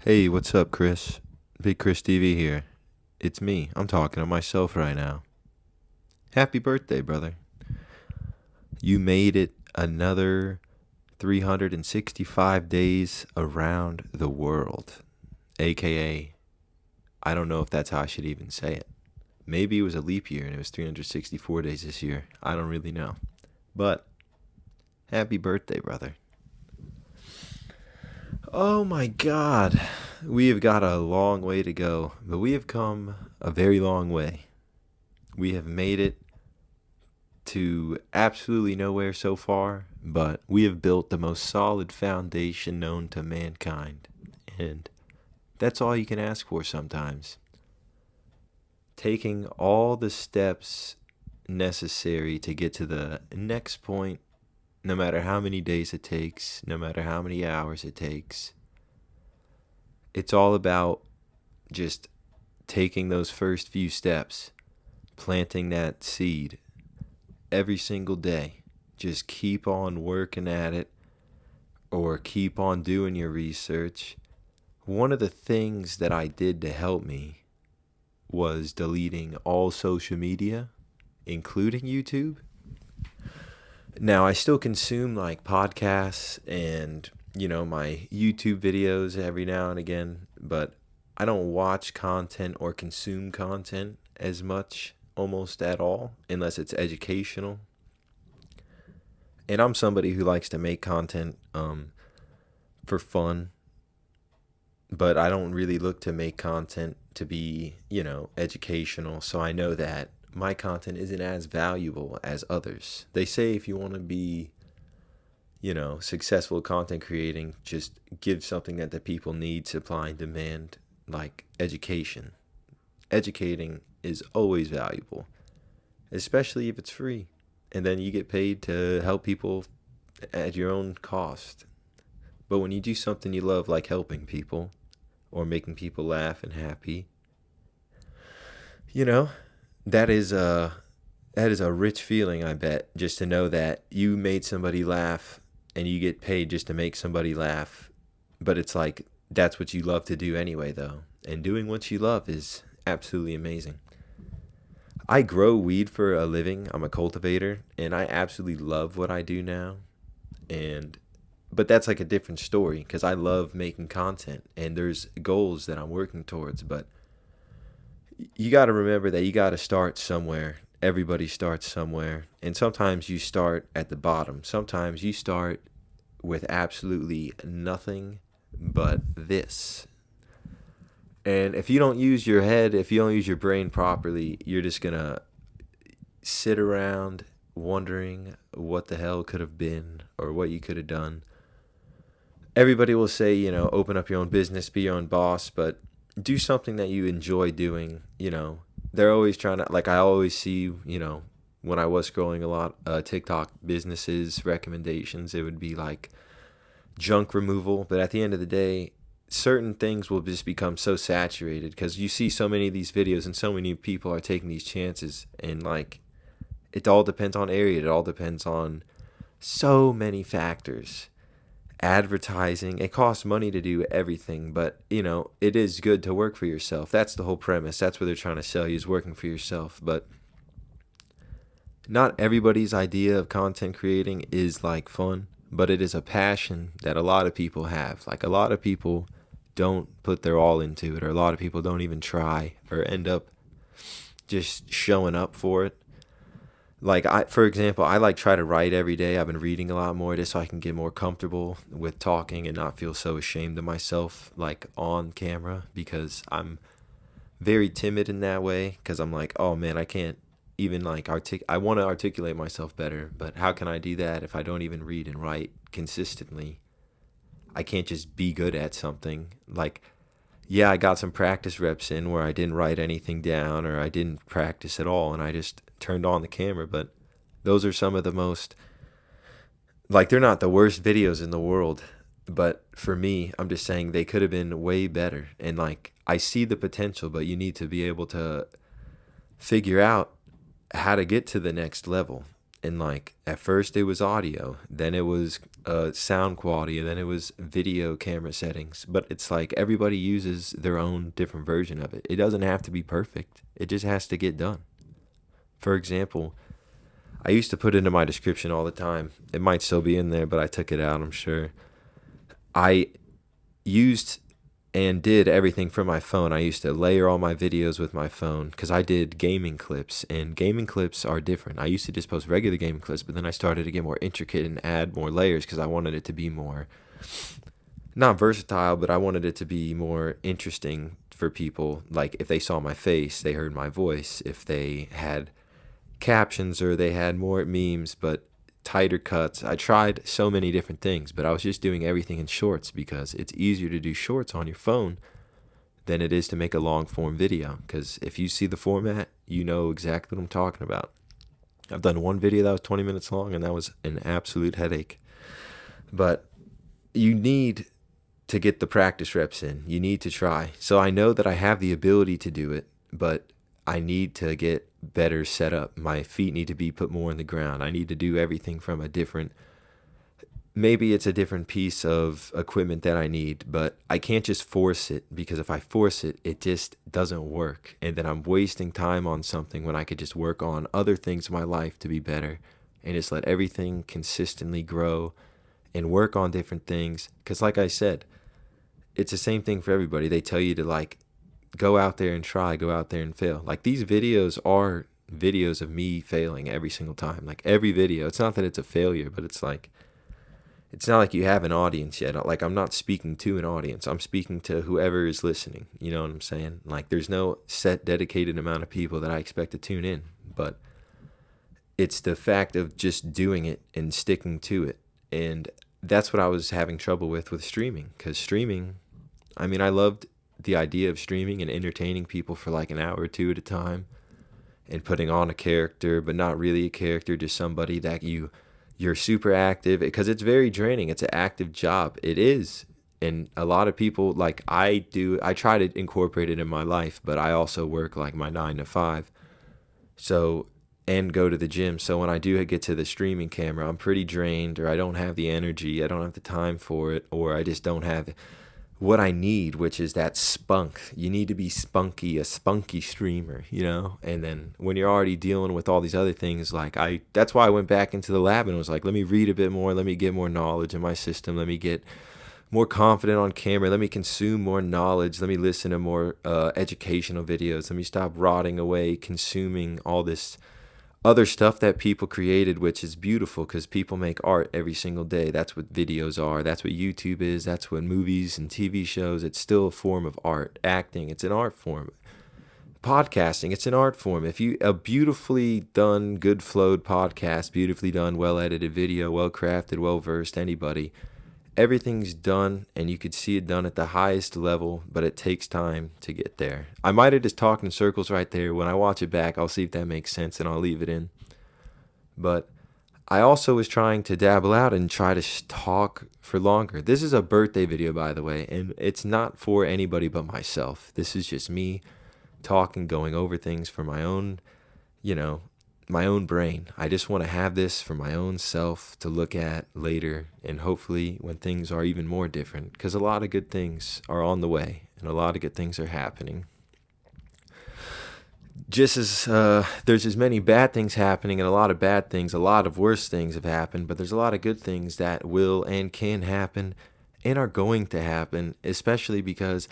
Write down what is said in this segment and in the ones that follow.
Hey, what's up, Chris? Big Chris TV here. It's me. I'm talking to myself right now. Happy birthday, brother. You made it another 365 days around the world. AKA, I don't know if that's how I should even say it. Maybe it was a leap year and it was 364 days this year. I don't really know. But happy birthday, brother. Oh my God. We have got a long way to go, but we have come a very long way. We have made it to absolutely nowhere so far, but we have built the most solid foundation known to mankind. And that's all you can ask for sometimes. Taking all the steps necessary to get to the next point, no matter how many days it takes, no matter how many hours it takes. It's all about just taking those first few steps, planting that seed every single day. Just keep on working at it or keep on doing your research. One of the things that I did to help me was deleting all social media, including YouTube. Now, I still consume like podcasts and, my YouTube videos every now and again, but I don't watch content or consume content as much, almost at all, unless it's educational. And I'm somebody who likes to make content for fun, but I don't really look to make content to be, educational. So I know that my content isn't as valuable as others. They say if you want to be, successful content creating, just give something that the people need, supply and demand, like education. Educating is always valuable, especially if it's free. And then you get paid to help people at your own cost. But when you do something you love, like helping people or making people laugh and happy, that is a rich feeling, I bet, just to know that you made somebody laugh and you get paid just to make somebody laugh. But it's like that's what you love to do anyway, though. And doing what you love is absolutely amazing. I grow weed for a living. I'm a cultivator, and I absolutely love what I do now. But that's like a different story because I love making content and there's goals that I'm working towards, but you got to remember that you got to start somewhere. Everybody starts somewhere. And sometimes you start at the bottom. Sometimes you start with absolutely nothing but this. And if you don't use your head, if you don't use your brain properly, you're just going to sit around wondering what the hell could have been or what you could have done. Everybody will say, open up your own business, be your own boss, but do something that you enjoy doing. They're always trying to, like I always see, when I was scrolling a lot, TikTok businesses recommendations, it would be like junk removal. But at the end of the day, certain things will just become so saturated because you see so many of these videos and so many people are taking these chances. And like, it all depends on area. It all depends on so many factors. Advertising, it costs money to do everything, but it is good to work for yourself. That's the whole premise. That's what they're trying to sell you, is working for yourself. But not everybody's idea of content creating is like fun, but it is a passion that a lot of people have. Like a lot of people don't put their all into it, or a lot of people don't even try or end up just showing up for it. Like for example, I like try to write every day. I've been reading a lot more just so I can get more comfortable with talking and not feel so ashamed of myself like on camera, because I'm very timid in that way, because I'm like, oh man, I can't even like I want to articulate myself better, but how can I do that if I don't even read and write consistently? I can't just be good at something. Like, yeah, I got some practice reps in where I didn't write anything down or I didn't practice at all and I just turned on the camera, but those are some of the most, like, they're not the worst videos in the world, but for me, I'm just saying they could have been way better. And like, I see the potential, but you need to be able to figure out how to get to the next level. And like, at first it was audio, then it was sound quality, and then it was video camera settings. But it's like everybody uses their own different version of it. It doesn't have to be perfect. It just has to get done. For example, I used to put into my description all the time. It might still be in there, but I took it out, I'm sure. I used and did everything from my phone. I used to layer all my videos with my phone because I did gaming clips, and gaming clips are different. I used to just post regular gaming clips, but then I started to get more intricate and add more layers because I wanted it to be more, not versatile, but I wanted it to be more interesting for people. Like if they saw my face, they heard my voice. If they had captions or they had more memes, but tighter cuts. I tried so many different things, but I was just doing everything in shorts because it's easier to do shorts on your phone than it is to make a long form video. Because if you see the format, you know exactly what I'm talking about. I've done one video that was 20 minutes long, and that was an absolute headache. But you need to get the practice reps in. You need to try. So I know that I have the ability to do it, but I need to get better set up. My feet need to be put more in the ground. I need to do everything from a different, maybe it's a different piece of equipment that I need, but I can't just force it, because if I force it, it just doesn't work. And then I'm wasting time on something when I could just work on other things in my life to be better and just let everything consistently grow and work on different things. Because like I said, it's the same thing for everybody. They tell you to like, go out there and try, go out there and fail. Like these videos are videos of me failing every single time. Like every video, it's not that it's a failure, but it's like, it's not like you have an audience yet. Like I'm not speaking to an audience. I'm speaking to whoever is listening. You know what I'm saying? Like there's no set dedicated amount of people that I expect to tune in, but it's the fact of just doing it and sticking to it. And that's what I was having trouble with streaming, because streaming, I mean, I loved the idea of streaming and entertaining people for like an hour or two at a time and putting on a character, but not really a character, just somebody that you're super active, because it's very draining. It's an active job. It is. And a lot of people, like I try to incorporate it in my life, but I also work like my 9 to 5. So, and go to the gym. So when I do get to the streaming camera, I'm pretty drained, or I don't have the energy, I don't have the time for it, or I just don't have what I need, which is that spunk. You need to be spunky, a spunky streamer, you know? And then when you're already dealing with all these other things, like that's why I went back into the lab and was like, let me read a bit more, let me get more knowledge in my system, let me get more confident on camera, let me consume more knowledge, let me listen to more educational videos, let me stop rotting away consuming all this other stuff that people created, which is beautiful because people make art every single day. That's what videos are. That's what YouTube is. That's what movies and TV shows. It's still a form of art. Acting, it's an art form. Podcasting, it's an art form. If you a beautifully done, good flowed podcast, beautifully done, well edited video, well crafted, well versed, anybody, everything's done, and you could see it done at the highest level, but it takes time to get there. I might have just talked in circles right there. When I watch it back, I'll see if that makes sense, and I'll leave it in. But I also was trying to dabble out and try to talk for longer. This is a birthday video, by the way, and it's not for anybody but myself. This is just me talking, going over things for my own, my own brain. I just want to have this for my own self to look at later, and hopefully when things are even more different, because a lot of good things are on the way and a lot of good things are happening. Just as there's as many bad things happening, and a lot of bad things, a lot of worse things have happened, but there's a lot of good things that will and can happen and are going to happen, especially because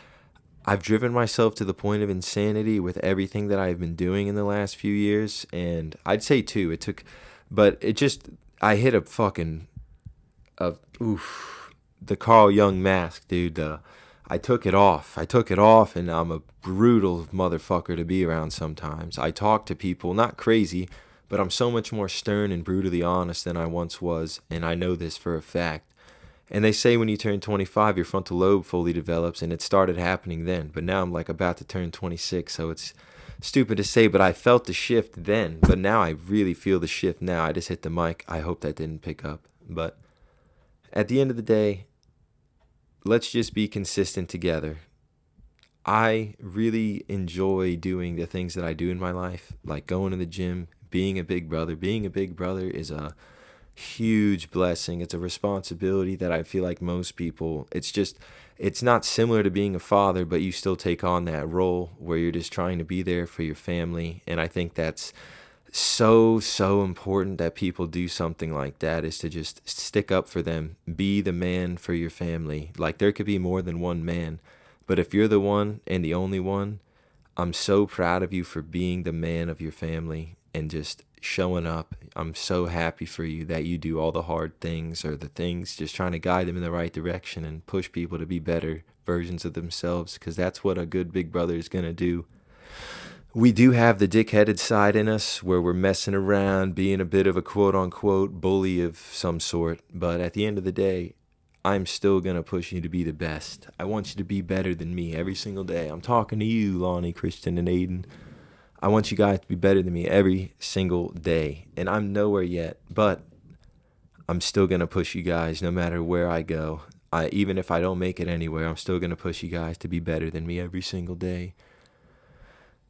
I've driven myself to the point of insanity with everything that I've been doing in the last few years. And I'd say too, I hit the Carl Jung mask, dude. I took it off, and I'm a brutal motherfucker to be around sometimes. I talk to people, not crazy, but I'm so much more stern and brutally honest than I once was. And I know this for a fact. And they say when you turn 25, your frontal lobe fully develops, and it started happening then. But now I'm like about to turn 26, so it's stupid to say, but I felt the shift then. But now I really feel the shift now. I just hit the mic. I hope that didn't pick up. But at the end of the day, let's just be consistent together. I really enjoy doing the things that I do in my life, like going to the gym, being a big brother. Being a big brother is a huge blessing. It's a responsibility that I feel like most people, it's not similar to being a father, but you still take on that role where you're just trying to be there for your family. And I think that's so important that people do something like that, is to just stick up for them, be the man for your family. Like, there could be more than one man, but if you're the one and the only one, I'm so proud of you for being the man of your family and just showing up. I'm so happy for you that you do all the hard things, or the things, just trying to guide them in the right direction and push people to be better versions of themselves, because that's what a good big brother is going to do. We do have the dick-headed side in us where we're messing around, being a bit of a quote-unquote bully of some sort, but at the end of the day, I'm still going to push you to be the best. I want you to be better than me every single day. I'm talking to you, Lonnie, Christian, and Aiden. I want you guys to be better than me every single day. And I'm nowhere yet, but I'm still going to push you guys no matter where I go. Even if I don't make it anywhere, I'm still going to push you guys to be better than me every single day.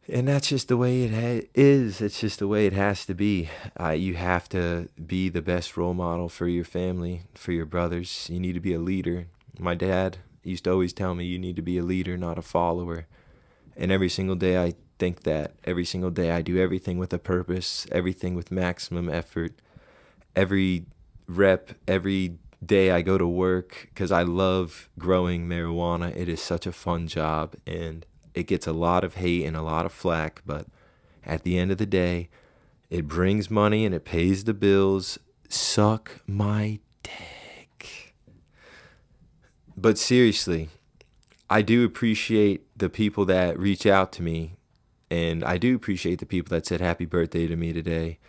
And that's just the way it is. It's just the way it has to be. You have to be the best role model for your family, for your brothers. You need to be a leader. My dad used to always tell me, you need to be a leader, not a follower. And every single day I think that. Every single day I do everything with a purpose, everything with maximum effort. Every rep, every day I go to work, because I love growing marijuana. It is such a fun job, and it gets a lot of hate and a lot of flack, but at the end of the day, it brings money and it pays the bills. Suck my dick. But seriously, I do appreciate the people that reach out to me, and I do appreciate the people that said happy birthday to me today.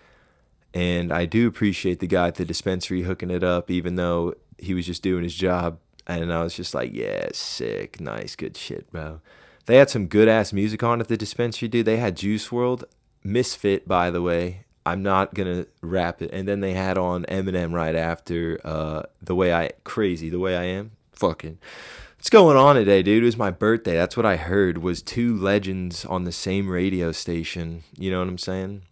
And I do appreciate the guy at the dispensary hooking it up, even though he was just doing his job. And I was just like, yeah, sick, nice, good shit, bro. They had some good-ass music on at the dispensary, dude. They had Juice WRLD, Misfit, by the way. I'm not going to rap it. And then they had on Eminem right after, The Way I Am. Fucking. What's going on today, dude? It was my birthday. That's what I heard, was two legends on the same radio station. You know what I'm saying?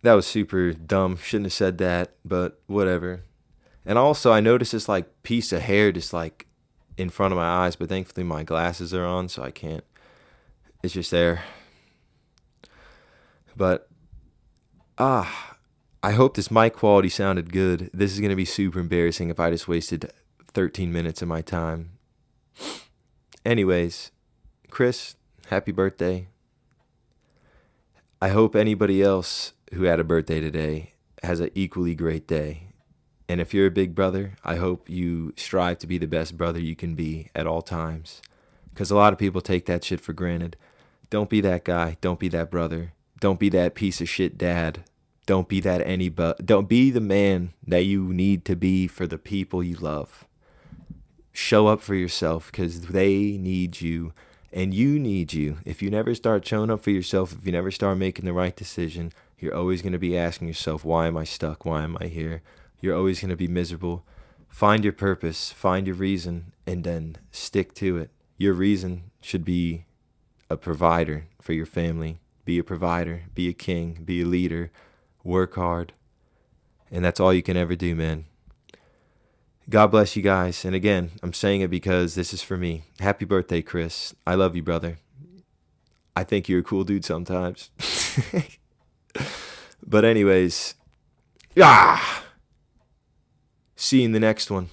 That was super dumb. Shouldn't have said that, but whatever. And also, I noticed this, like, piece of hair just, like, in front of my eyes, but thankfully my glasses are on, so I can't. It's just there. But I hope this mic quality sounded good. This is going to be super embarrassing if I just wasted 13 minutes of my time. Anyways, Chris, happy birthday. I hope anybody else who had a birthday today has an equally great day. And if you're a big brother, I hope you strive to be the best brother you can be at all times. Because a lot of people take that shit for granted. Don't be that guy. Don't be that brother. Don't be that piece of shit dad. Don't be that don't be the man that you need to be for the people you love. Show up for yourself, because they need you and you need you. If you never start showing up for yourself, if you never start making the right decision, you're always going to be asking yourself, why am I stuck? Why am I here? You're always going to be miserable. Find your purpose, find your reason, and then stick to it. Your reason should be a provider for your family. Be a provider, be a king, be a leader, work hard. And that's all you can ever do, man. God bless you guys. And again, I'm saying it because this is for me. Happy birthday, Chris. I love you, brother. I think you're a cool dude sometimes. But anyways, see you in the next one.